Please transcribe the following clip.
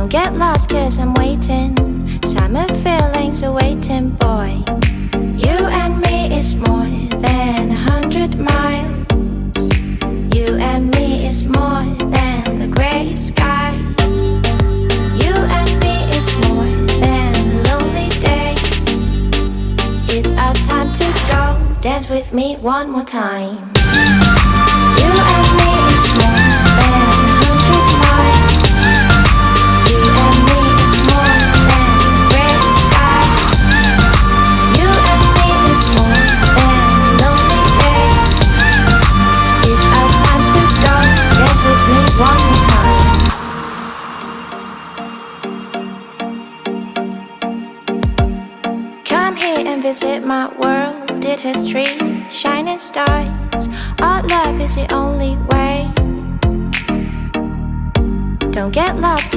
Don't get lost cause I'm waiting. Summer feelings are waiting, boy. You and me is more than 100 miles. You and me is more than the gray sky. You and me is more than the lonely days. It's our time to go. Dance with me one more time. You and me is more than 100 miles. You and me is more than the gray sky. You and me is more than lonely days. It's our time to go. Dance with me one more time. Come here and visit my world. It has trees, shining stars. Our love is the only way. Don't get lost,